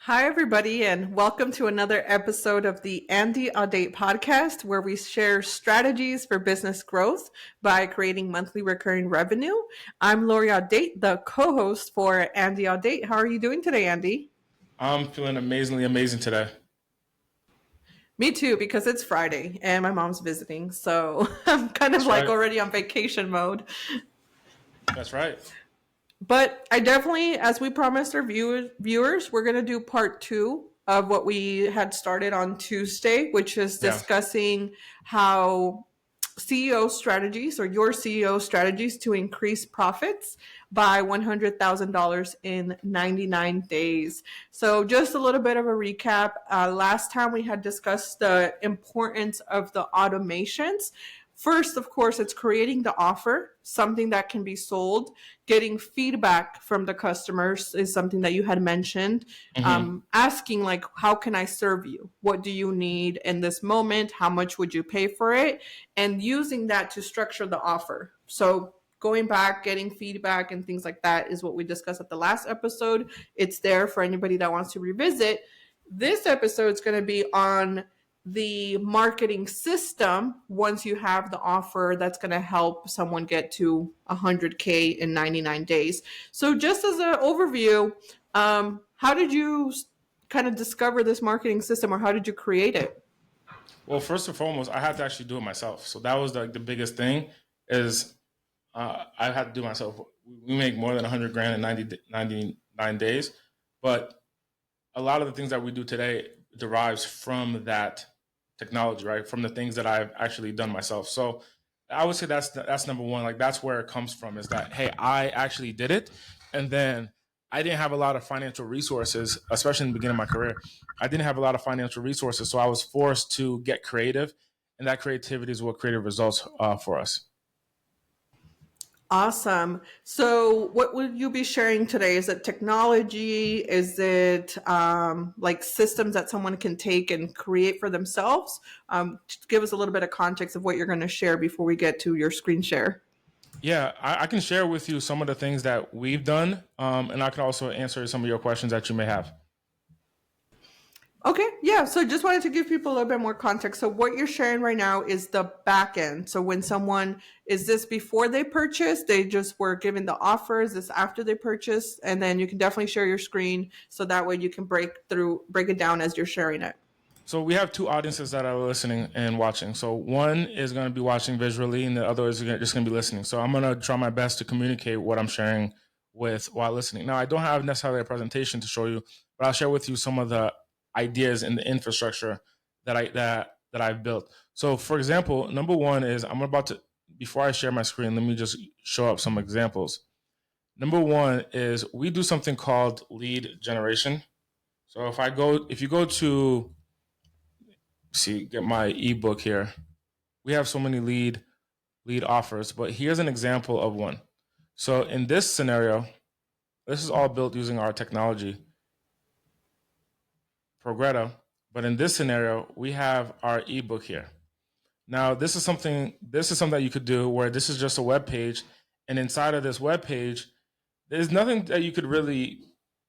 Hi, everybody, and welcome to another episode of the Lory Audate podcast, where we share strategies for business growth by creating monthly recurring revenue. I'm Lory Audate, the co-host for Lory Audate. How are you doing today, Andy? I'm feeling amazingly amazing today. Me too, because it's Friday and my mom's visiting, so I'm kind of That's like right. already on vacation mode. That's right. But I definitely, as we promised our viewers, we're going to do part two of what we had started on Tuesday, which is Yeah. discussing how CEO strategies or your CEO strategies to increase profits by $100,000 in 99 days. So, just a little bit of a recap. Last time we had discussed the importance of the automations. First, of course, it's creating the offer, something that can be sold. Getting feedback from the customers is something that you had mentioned. hmm Asking, like, how can I serve you? What do you need in this moment? How much would you pay for it? And using that to structure the offer. So, going back, getting feedback, and things like that is what we discussed at the last episode. It's there for anybody that wants to revisit. This episode is going to be on the marketing system once you have the offer that's going to help someone get to 100K in 99 days. So, just as an overview, how did you kind of discover this marketing system, or how did you create it? Well, first and foremost, I had to actually do it myself. So that was the biggest thing is I had to do it myself. We make more than 100 grand in 99 days, but a lot of the things that we do today derives from that technology, right? From the things that I've actually done myself. So I would say that's number one. Like that's where it comes from. Is that hey, I actually did it, and then I didn't have a lot of financial resources, especially in the beginning of my career. I didn't have a lot of financial resources, so I was forced to get creative, and that creativity is what created results for us. Awesome. So, what would you be sharing today? Is it technology? Is it like systems that someone can take and create for themselves? Just give us a little bit of context of what you're going to share before we get to your screen share. Yeah, I can share with you some of the things that we've done, and I can also answer some of your questions that you may have. Okay, yeah. So just wanted to give people a little bit more context. So what you're sharing right now is the back end. So when someone is this before they purchase, they just were given the offers, this after they purchase, and then you can definitely share your screen so that way you can break it down as you're sharing it. So we have two audiences that are listening and watching. So one is going to be watching visually, and the other is just going to be listening. So I'm going to try my best to communicate what I'm sharing with while listening. Now I don't have necessarily a presentation to show you, but I'll share with you some of the ideas and the infrastructure that I've built. So for example, number one is I'm about to before I share my screen, let me just show up some examples. Number one is we do something called lead generation. So if you go to see get my ebook here. We have so many lead offers, but here's an example of one. So in this scenario, this is all built using our technology, Progreda. But in this scenario, we have our ebook here. Now, this is something that you could do where this is just a web page, and inside of this web page, there's nothing that you could really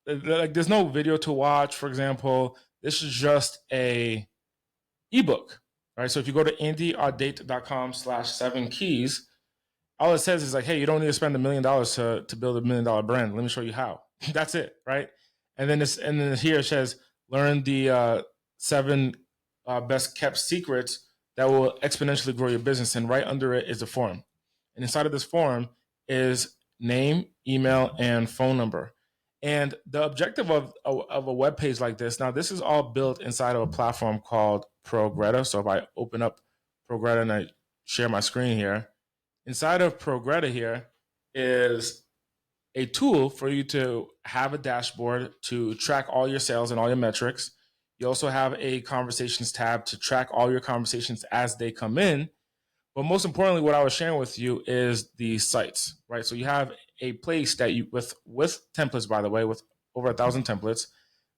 like. There's no video to watch, for example. This is just a ebook, right? So if you go to indieaudate.com/7keys, all it says is like, hey, you don't need to spend $1 million to build $1 million brand. Let me show you how. That's it, right? And then here it says, learn the seven best kept secrets that will exponentially grow your business. And right under it is a form. And inside of this form is name, email, and phone number. And the objective of a web page like this, now this is all built inside of a platform called ProGretta. So if I open up ProGretta and I share my screen here, inside of ProGretta here is a tool for you to have a dashboard to track all your sales and all your metrics. You also have a conversations tab to track all your conversations as they come in. But most importantly, what I was sharing with you is the sites, right? So you have a place that you with templates, by the way, with over 1,000 templates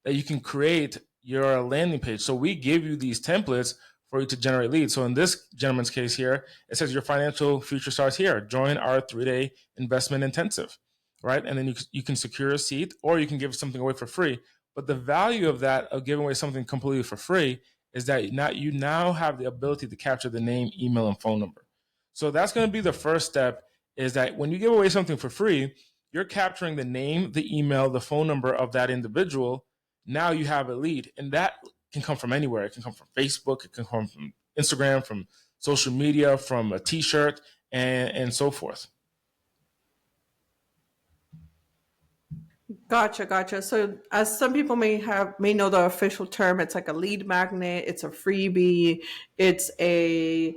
that you can create your landing page. So we give you these templates for you to generate leads. So in this gentleman's case here, it says your financial future starts here. Join our 3-day investment intensive, right? And then you can secure a seat or you can give something away for free. But the value of that, of giving away something completely for free, is that you now have the ability to capture the name, email, and phone number. So that's going to be the first step, is that when you give away something for free, you're capturing the name, the email, the phone number of that individual. Now you have a lead, and that can come from anywhere. It can come from Facebook, it can come from Instagram, from social media, from a t-shirt, and so forth. Gotcha. So, as some people may know the official term, it's like a lead magnet, it's a freebie, it's a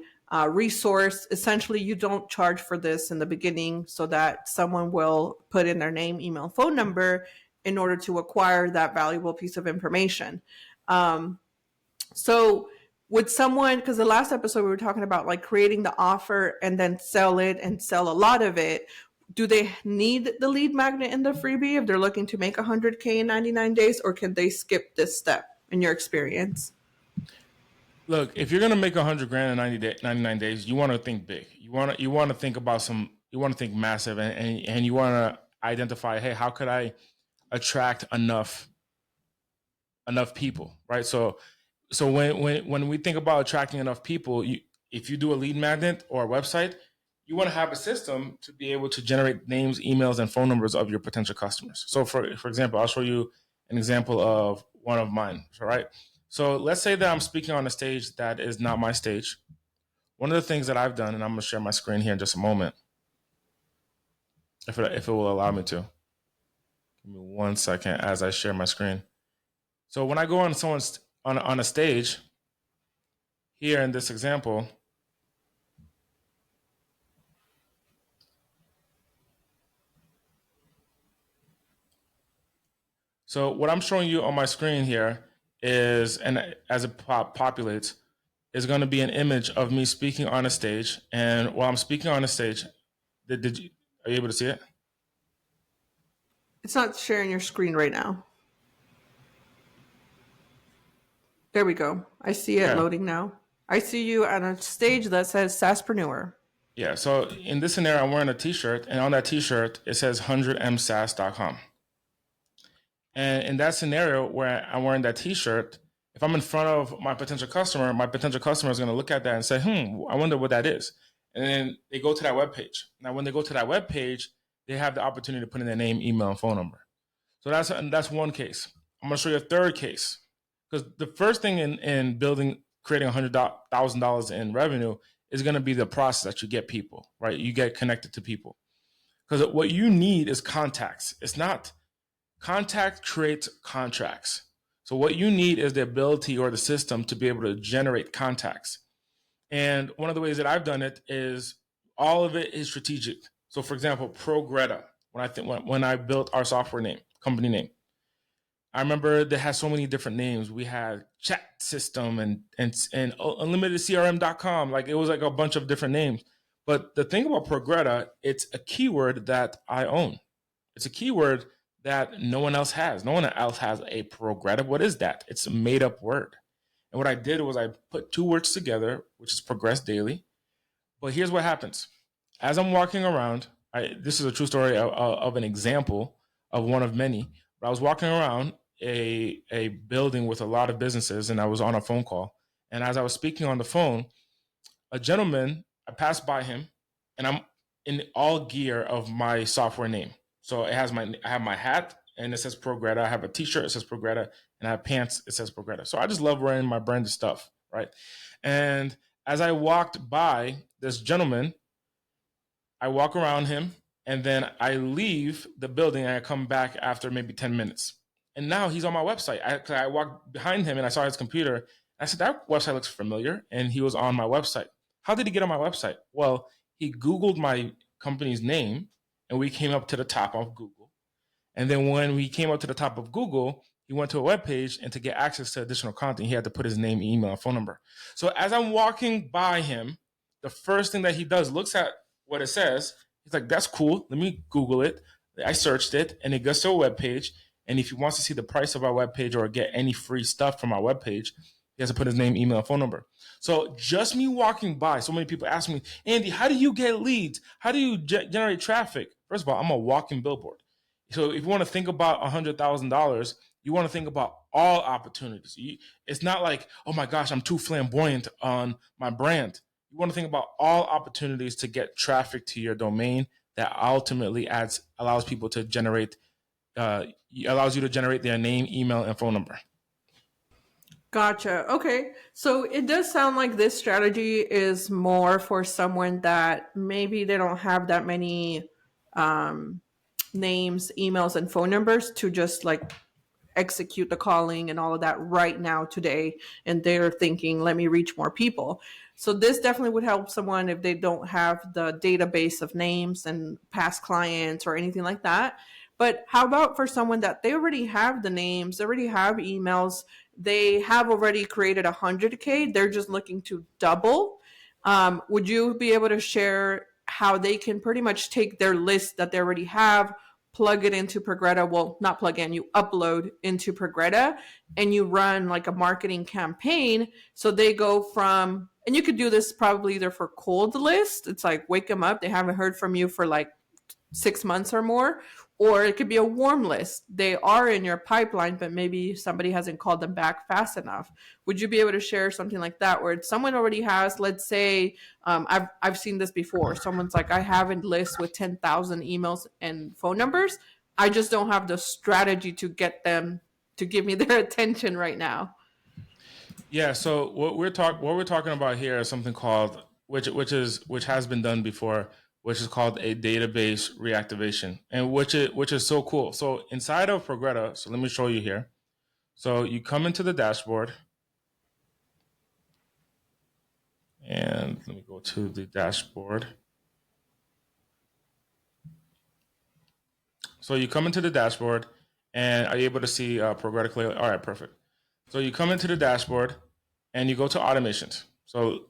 resource. Essentially, you don't charge for this in the beginning, so that someone will put in their name, email, phone number in order to acquire that valuable piece of information. Um, so, would someone, because the last episode we were talking about like creating the offer and then sell it and sell a lot of it, do they need the lead magnet in the freebie if they're looking to make 100K in 99 days, or can they skip this step in your experience? Look, if you're gonna make 100 grand in 99 days, you want to think big. You want to think about some. You want to think massive, and you want to identify, hey, how could I attract enough people, right? So when we think about attracting enough people, if you do a lead magnet or a website, you want to have a system to be able to generate names, emails, and phone numbers of your potential customers. So for example, I'll show you an example of one of mine. All right. So let's say that I'm speaking on a stage that is not my stage. One of the things that I've done, and I'm going to share my screen here in just a moment, if it will allow me to. Give me 1 second as I share my screen. So when I go on someone's on a stage, here in this example, so what I'm showing you on my screen here is, and as it populates, is going to be an image of me speaking on a stage. And while I'm speaking on a stage, are you able to see it? It's not sharing your screen right now. There we go. I see it Okay. loading now. I see you on a stage that says Sasspreneur. Yeah. So in this scenario, I'm wearing a T-shirt, and on that T-shirt it says 100msas.com. And in that scenario where I'm wearing that T-shirt, if I'm in front of my potential customer is going to look at that and say, I wonder what that is. And then they go to that web page. Now, when they go to that web page, they have the opportunity to put in their name, email, and phone number. So that's one case. I'm going to show you a third case, because the first thing in creating $100,000 in revenue is going to be the process that you get people, right? You get connected to people, because what you need is contacts. It's not contact creates contracts. So what you need is the ability or the system to be able to generate contacts. And one of the ways that I've done it is all of it is strategic. So for example, ProGretta, when I built our software company name, I remember they had so many different names. We had chat system and unlimitedcrm.com. Like, it was like a bunch of different names. But the thing about ProGretta, it's a keyword that I own. It's a keyword that no one else has. No one else has a ProGretta. What is that? It's a made up word. And what I did was I put two words together, which is progress daily. But here's what happens. As I'm walking around, this is a true story of an example of one of many. But I was walking around a building with a lot of businesses, and I was on a phone call. And as I was speaking on the phone, a gentleman, I passed by him, and I'm in all gear of my software name. So I have my hat, and it says ProGretta. I have a T-shirt, it says ProGretta, and I have pants, it says ProGretta. So I just love wearing my branded stuff, right? And as I walked by this gentleman, I walk around him, and then I leave the building, and I come back after maybe 10 minutes. And now he's on my website. I walked behind him, and I saw his computer. I said, that website looks familiar, and he was on my website. How did he get on my website? Well, he Googled my company's name, and we came up to the top of Google. And then when we came up to the top of Google, he went to a web page, and to get access to additional content, he had to put his name, email, and phone number. So as I'm walking by him, the first thing that he does, looks at what it says. He's like, that's cool. Let me Google it. I searched it, and it goes to a web page. And if he wants to see the price of our web page or get any free stuff from our web page, he has to put his name, email, and phone number. So just me walking by, so many people ask me, Andy, how do you get leads? How do you generate traffic? First of all, I'm a walking billboard. So if you want to think about $100,000, You want to think about all opportunities. It's not like, oh my gosh, I'm too flamboyant on my brand. You want to think about all opportunities to get traffic to your domain that ultimately allows people to generate, uh, allows you to generate their name, email, and phone number. Gotcha. Okay. So it does sound like this strategy is more for someone that maybe they don't have that many um, names, emails, and phone numbers to just like execute the calling and all of that right now today, and they're thinking let me reach more people. So this definitely would help someone if they don't have the database of names and past clients or anything like that. But how about for someone that they already have the names, they already have emails, they have already created 100K, they're just looking to double? Would you be able to share how they can pretty much take their list that they already have, plug it into Progretta? Well, not plug in, you upload into Progretta and you run like a marketing campaign. So they go from, and you could do this probably either for cold list. It's like wake them up. They haven't heard from you for like 6 months or more, or it could be a warm list. They are in your pipeline, but maybe somebody hasn't called them back fast enough. Would you be able to share something like that where someone already has, let's say, I've seen this before. Someone's like, I have a list with 10,000 emails and phone numbers. I just don't have the strategy to get them to give me their attention right now. Yeah. So what we're talking about here is something called, which has been done before, which is called a database reactivation, and which is so cool. So inside of Progretta, so let me show you here. So you come into the dashboard, and let me go to the dashboard. So you come into the dashboard, and are you able to see Progretta clearly? All right, perfect. So you come into the dashboard, and you go to automations. So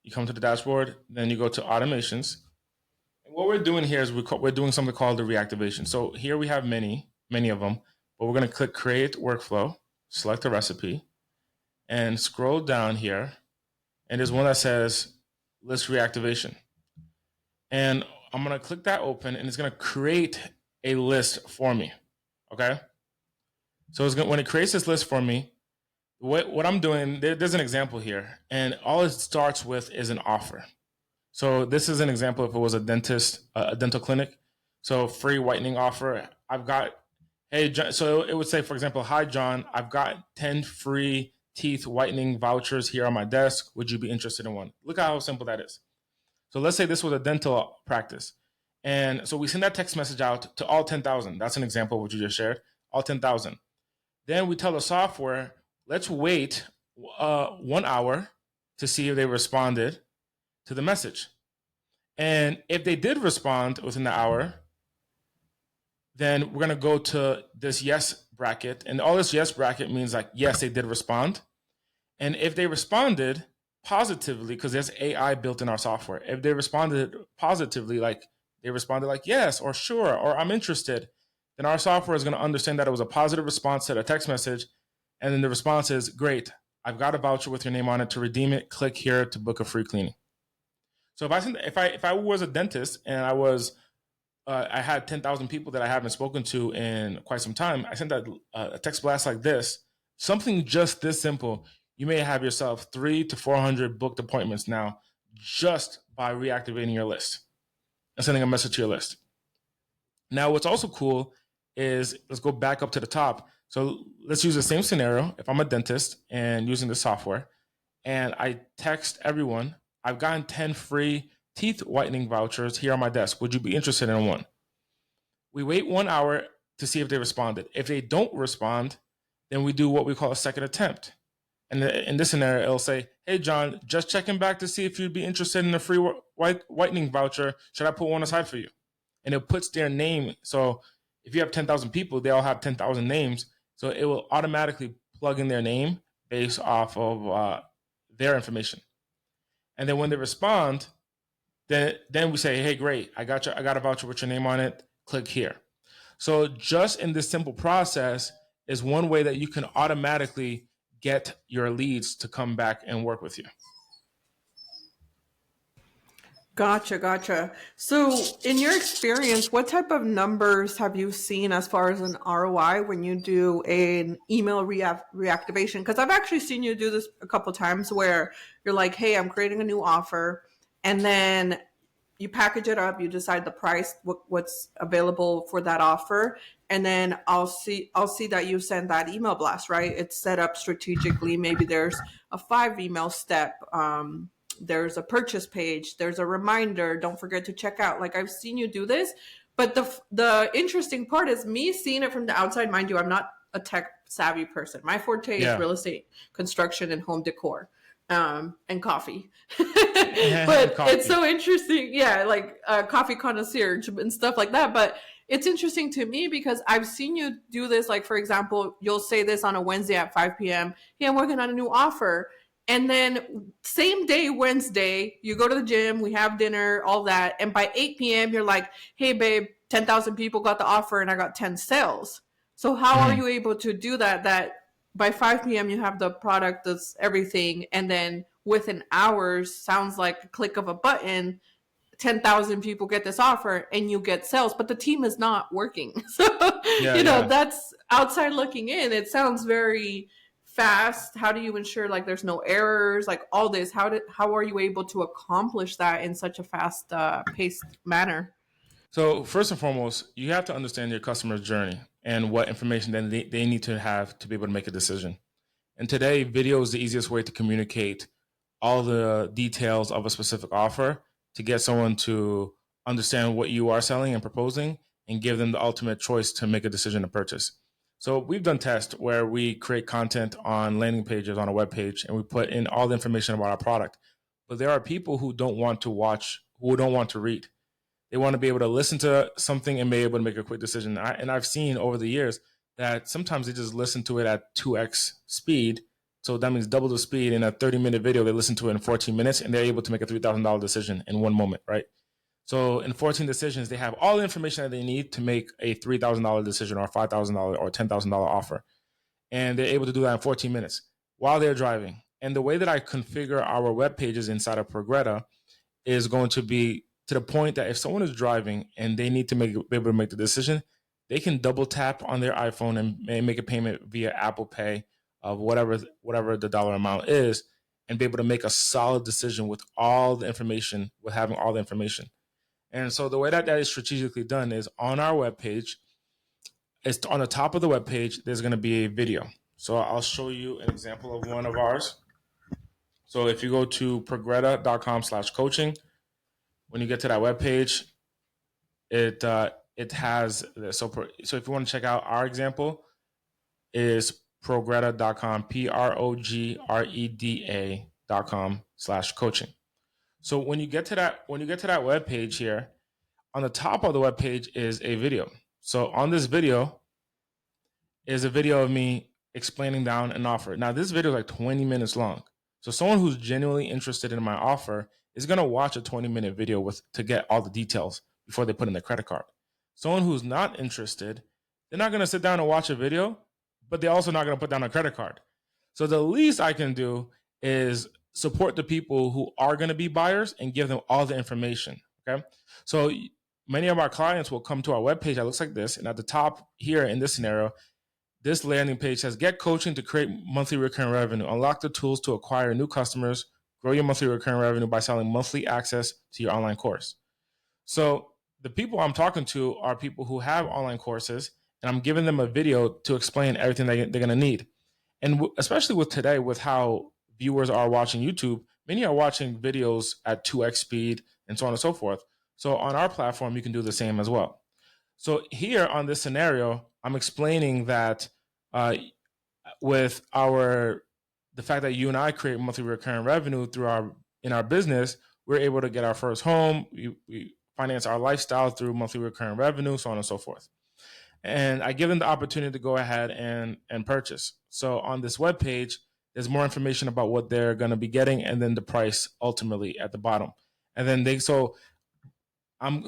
you come to the dashboard, then you go to automations. And what we're doing here is we're doing something called the reactivation. So here we have many of them, but we're going to click create workflow, select a recipe, and scroll down here. And there's one that says list reactivation. And I'm going to click that open, and it's going to create a list for me. Okay. So when it creates this list for me, what I'm doing, there's an example here, and all it starts with is an offer. So this is an example if it was a dentist, a dental clinic. So free whitening offer. I've got, hey, John, so it would say, for example, hi, John, I've got 10 free teeth whitening vouchers here on my desk. Would you be interested in one? Look at how simple that is. So let's say this was a dental practice. And so we send that text message out to all 10,000. That's an example of what you just shared, all 10,000. Then we tell the software, let's wait 1 hour to see if they responded to the message. And if they did respond within the hour, then we're going to go to this yes bracket. And all this yes bracket means like, yes, they did respond. And if they responded positively, because there's AI built in our software, if they responded positively, like they responded like yes, or sure, or I'm interested, then our software is going to understand that it was a positive response to the text message. And then the response is, great, I've got a voucher with your name on it to redeem it. Click here to book a free cleaning. So if I was a dentist and I had 10,000 people that I haven't spoken to in quite some time, I sent that a text blast like this, something just this simple. You may have yourself 300 to 400 booked appointments now just by reactivating your list and sending a message to your list. Now, what's also cool is, let's go back up to the top. So let's use the same scenario. If I'm a dentist and using the software, and I text everyone, I've gotten 10 free teeth whitening vouchers here on my desk. Would you be interested in one? We wait 1 hour to see if they responded. If they don't respond, then we do what we call a second attempt. And in this scenario, it'll say, hey, John, just checking back to see if you'd be interested in a free whitening voucher. Should I put one aside for you? And it puts their name. So if you have 10,000 people, they all have 10,000 names. So it will automatically plug in their name based off of their information. And then when they respond, then we say, hey, great, I got a voucher with your name on it. Click here. So just in this simple process is one way that you can automatically get your leads to come back and work with you. Gotcha, gotcha. So, in your experience, what type of numbers have you seen as far as an ROI when you do an email reactivation? Because I've actually seen you do this a couple times where you're like, "Hey, I'm creating a new offer," and then you package it up, you decide the price, what's available for that offer, and then I'll see that you send that email blast, right? It's set up strategically. Maybe there's a 5 email step. There's a purchase page. There's a reminder. Don't forget to check out. Like, I've seen you do this, but the interesting part is me seeing it from the outside. Mind you, I'm not a tech savvy person. My forte is Yeah. real estate, construction, and home decor, and coffee. And But it's coffee. so interesting, yeah, like coffee connoisseur and stuff like that. But it's interesting to me because I've seen you do this. Like, for example, you'll say this on a Wednesday at 5 p.m. Hey, I'm working on a new offer. And then same day, Wednesday, you go to the gym, we have dinner, all that. And by 8 p.m., you're like, hey, babe, 10,000 people got the offer and I got 10 sales. So how are Mhm. you able to do that? That by 5 p.m. you have the product that's everything. And then within hours, sounds like a click of a button, 10,000 people get this offer and you get sales, but the team is not working. So, Yeah, yeah. that's outside looking in. It sounds very fast. How do you ensure like there's no errors, like all this? How are you able to accomplish that in such a fast paced manner? So first and foremost, you have to understand your customer's journey and what information then they need to have to be able to make a decision. And today, video is the easiest way to communicate all the details of a specific offer to get someone to understand what you are selling and proposing and give them the ultimate choice to make a decision to purchase. So we've done tests where we create content on landing pages on a web page and we put in all the information about our product. But there are people who don't want to watch, who don't want to read. They want to be able to listen to something and be able to make a quick decision. And I've seen over the years that sometimes they just listen to it at 2x speed. So that means double the speed in a 30-minute video. They listen to it in 14 minutes and they're able to make a $3,000 decision in one moment, right? So in 14 decisions, they have all the information that they need to make a $3,000 decision or $5,000 or $10,000 offer. And they're able to do that in 14 minutes while they're driving. And the way that I configure our web pages inside of Progretta is going to be to the point that if someone is driving and they need to be able to make the decision, they can double tap on their iPhone and make a payment via Apple Pay of whatever the dollar amount is, and be able to make a solid decision with all the information, with having all the information. And so the way that that is strategically done is on our webpage. It's on the top of the webpage. There's going to be a video. So I'll show you an example of one of ours. So if you go to progreda.com/coaching, when you get to that webpage, it has so if you want to check out our example is progreda.com, PROGREDA.com/coaching. So when you get to that web page here, on the top of the web page is a video. So on this video is a video of me explaining down an offer. Now this video is like 20 minutes long. So someone who's genuinely interested in my offer is going to watch a 20-minute video with to get all the details before they put in their credit card. Someone who's not interested, they're not going to sit down and watch a video, but they're also not going to put down a credit card. So the least I can do is support the people who are going to be buyers and give them all the information. Okay. So many of our clients will come to our webpage that looks like this. And at the top here in this scenario, this landing page says get coaching to create monthly recurring revenue. Unlock the tools to acquire new customers. Grow your monthly recurring revenue by selling monthly access to your online course. So the people I'm talking to are people who have online courses, and I'm giving them a video to explain everything they're going to need. And especially with today, with how viewers are watching YouTube, many are watching videos at 2x speed and so on and so forth. So on our platform, you can do the same as well. So here on this scenario, I'm explaining that uh, with the fact that you and I create monthly recurring revenue through our business, we're able to get our first home. We finance our lifestyle through monthly recurring revenue, so on and so forth. And I give them the opportunity to go ahead and purchase. So on this web page, there's more information about what they're going to be getting, and then the price ultimately at the bottom. And then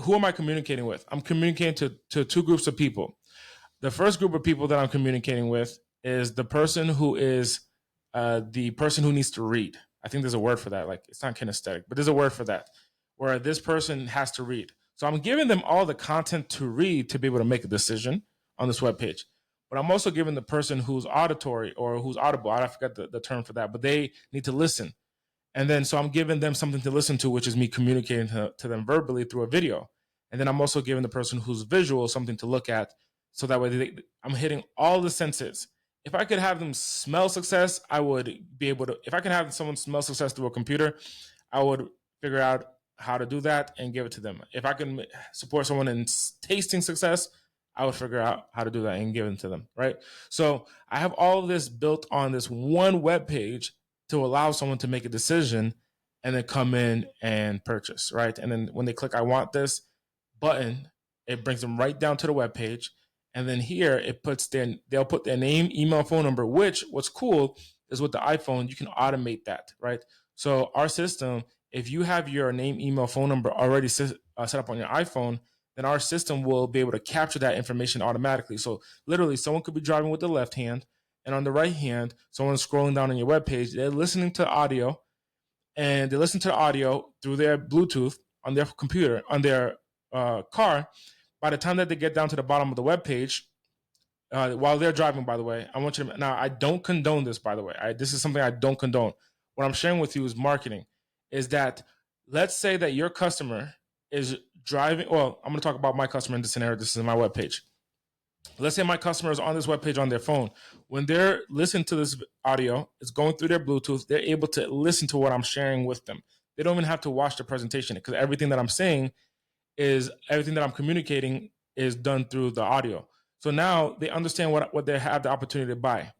who am I communicating with? I'm communicating to two groups of people. The first group of people that I'm communicating with is the person who is the person who needs to read. I think there's a word for that. Like, it's not kinesthetic, but there's a word for that. where this person has to read. So I'm giving them all the content to read to be able to make a decision on this web page. But I'm also giving the person who's auditory or who's audible, I forget the term for that, but they need to listen. And then so I'm giving them something to listen to, which is me communicating to them verbally through a video. And then I'm also giving the person who's visual something to look at. So that way I'm hitting all the senses. If I could have them smell success, I would be able to. If I can have someone smell success through a computer, I would figure out how to do that and give it to them. If I can support someone in tasting success, I would figure out how to do that and give it to them, right? So I have all of this built on this one web page to allow someone to make a decision and then come in and purchase, right? And then when they click I want this button, it brings them right down to the web page. And then here they'll put their name, email, phone number, which what's cool is with the iPhone, you can automate that, right? So our system, if you have your name, email, phone number already set up on your iPhone, then our system will be able to capture that information automatically. So literally someone could be driving with the left hand, and on the right hand, someone's scrolling down on your web page. They're listening to audio, and they listen to the audio through their Bluetooth on their computer, on their car. By the time that they get down to the bottom of the web page, while they're driving, by the way, I want you to now. I don't condone this, by the way. This is something I don't condone. What I'm sharing with you is marketing. Is that let's say that your customer is driving. Well, I'm going to talk about my customer in this scenario. This is my web page. Let's say my customer is on this web page on their phone. When they're listening to this audio, it's going through their Bluetooth. They're able to listen to what I'm sharing with them. They don't even have to watch the presentation because everything that I'm saying is everything that I'm communicating is done through the audio. So now they understand what they have the opportunity to buy.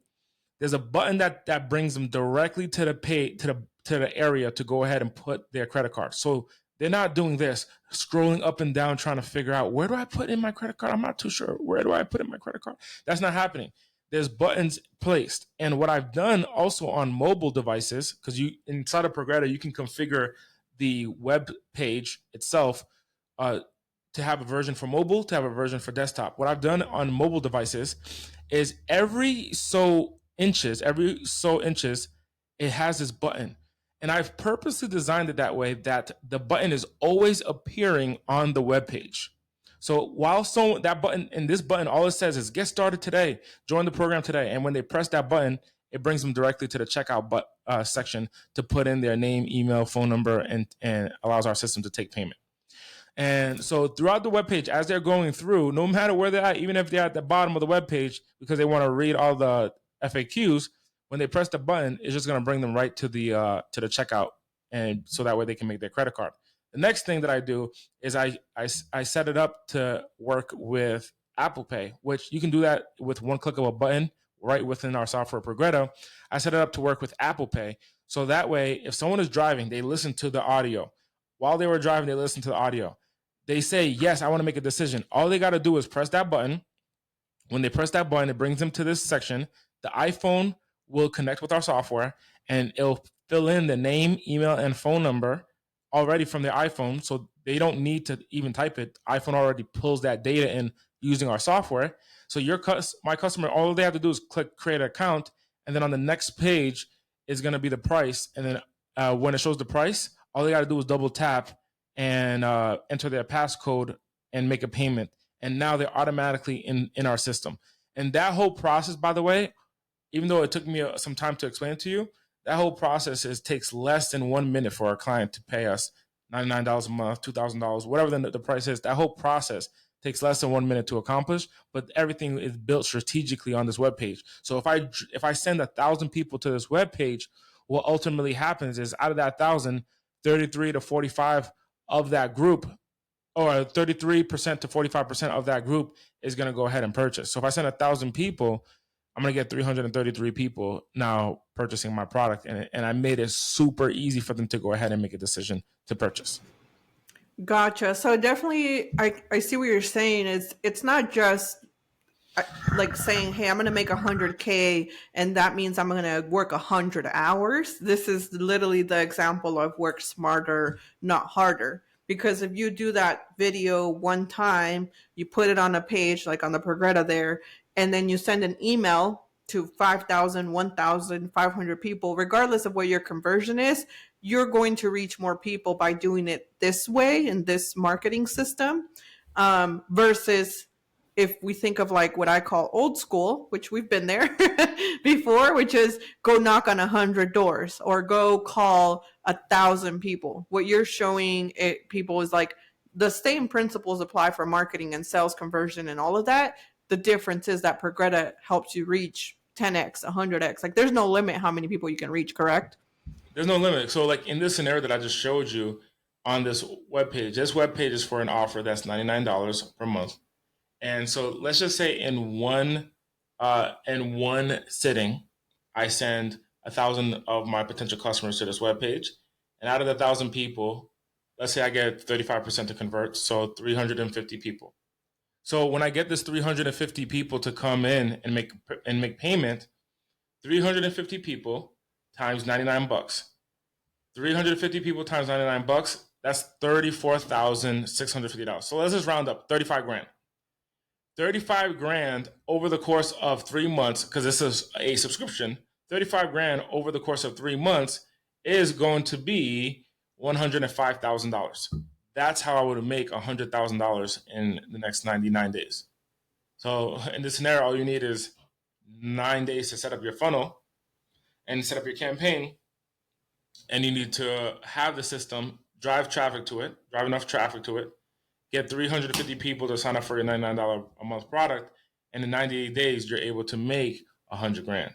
There's a button that brings them directly to the pay to the area to go ahead and put their credit card. So they're not doing this, scrolling up and down, trying to figure out where do I put in my credit card? I'm not too sure. Where do I put in my credit card? That's not happening. There's buttons placed. And what I've done also on mobile devices, because you inside of Progreda, you can configure the web page itself to have a version for mobile, to have a version for desktop. What I've done on mobile devices is every so inches, it has this button. And I've purposely designed it that way that the button is always appearing on the web page. So while that button and this button, all it says is get started today, join the program today. And when they press that button, it brings them directly to the checkout section to put in their name, email, phone number, and allows our system to take payment. And so throughout the webpage, as they're going through, no matter where they're at, even if they're at the bottom of the webpage because they want to read all the FAQs, when they press the button, it's just going to bring them right to the checkout, and so that way they can make their credit card. The next thing that I do is I set it up to work with Apple Pay, which you can do that with one click of a button right within our software Progreda. I set it up to work with Apple Pay, so that way if someone is driving, they listen to the audio. While they were driving, they listen to the audio. They say, yes, I want to make a decision. All they got to do is press that button. When they press that button, it brings them to this section. The iPhone will connect with our software, and it'll fill in the name, email, and phone number already from their iPhone. So they don't need to even type it. iPhone already pulls that data in using our software. So my customer, all they have to do is click create an account, and then on the next page is going to be the price. And then when it shows the price, all they got to do is double tap and enter their passcode and make a payment. And now they're automatically in our system. And that whole process, by the way, even though it took me some time to explain it to you, that whole process takes less than 1 minute for our client to pay us $99 a month, $2,000, whatever the price is. That whole process takes less than 1 minute to accomplish, but everything is built strategically on this webpage. So if I send 1,000 people to this webpage, what ultimately happens is out of that 1,000, 33 to 45 of that group, or 33% to 45% of that group is going to go ahead and purchase. So if I send 1,000 people, I'm going to get 333 people now purchasing my product. And I made it super easy for them to go ahead and make a decision to purchase. Gotcha. So definitely, I see what you're saying. It's not just like saying, hey, I'm going to make 100K and that means I'm going to work 100 hours. This is literally the example of work smarter, not harder. Because if you do that video one time, you put it on a page like on the Progretta there, and then you send an email to 5,000, 1,500 people, regardless of what your conversion is, you're going to reach more people by doing it this way in this marketing system, versus if we think of like what I call old school, which we've been there before, which is go knock on 100 doors or go call 1,000 people. What you're showing people is like the same principles apply for marketing and sales conversion and all of that. The difference is that Progreda helps you reach 10x, 100x. Like there's no limit how many people you can reach, correct? There's no limit. So like in this scenario that I just showed you on this webpage is for an offer that's $99 per month. And so let's just say in one sitting, I send 1,000 of my potential customers to this webpage, and out of the 1,000 people, let's say I get 35% to convert, so 350 people. So when I get this 350 people to come in and make payment, 350 people times $99. 350 people times $99, that's $34,650. So let's just round up, 35 grand. 35 grand over the course of 3 months, because this is a subscription, 35 grand over the course of 3 months is going to be $105,000. That's how I would make $100,000 in the next 99 days. So in this scenario, all you need is 9 days to set up your funnel and set up your campaign. And you need to have the system drive enough traffic to it, get 350 people to sign up for your $99 a month product, and in 98 days, you're able to make 100 grand.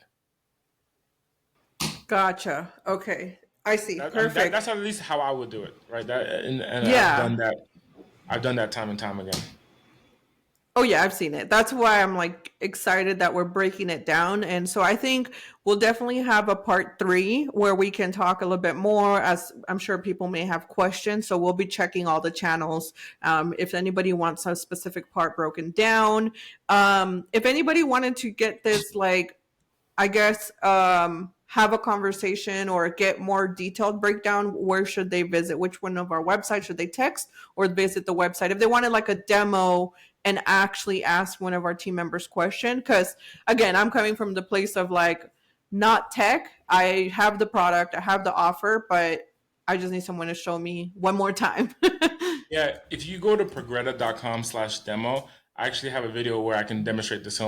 Gotcha. Okay. I see. Perfect. That's at least how I would do it, right? And Yeah. I've done that. I've done that time and time again. Oh yeah, I've seen it. That's why I'm like excited that we're breaking it down. And so I think we'll definitely have a part 3 where we can talk a little bit more, as I'm sure people may have questions. So we'll be checking all the channels. If anybody wants a specific part broken down, if anybody wanted to get this, like, I guess, have a conversation or get more detailed breakdown, where should they visit? Which one of our websites should they text or visit the website? If they wanted like a demo and actually ask one of our team members question, because again, I'm coming from the place of like not tech. I have the product, I have the offer, but I just need someone to show me one more time. Yeah, if you go to progretta.com/demo, I actually have a video where I can demonstrate this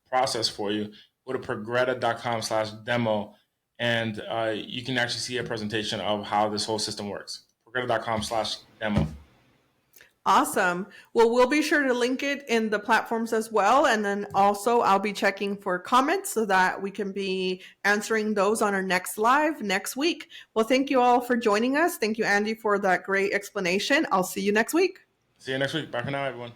process for you. Go to progretta.com/demo, and you can actually see a presentation of how this whole system works. progretta.com/demo. Awesome. Well, we'll be sure to link it in the platforms as well. And then also I'll be checking for comments so that we can be answering those on our next live next week. Well, thank you all for joining us. Thank you, Andy, for that great explanation. I'll see you next week. See you next week. Bye for now, everyone.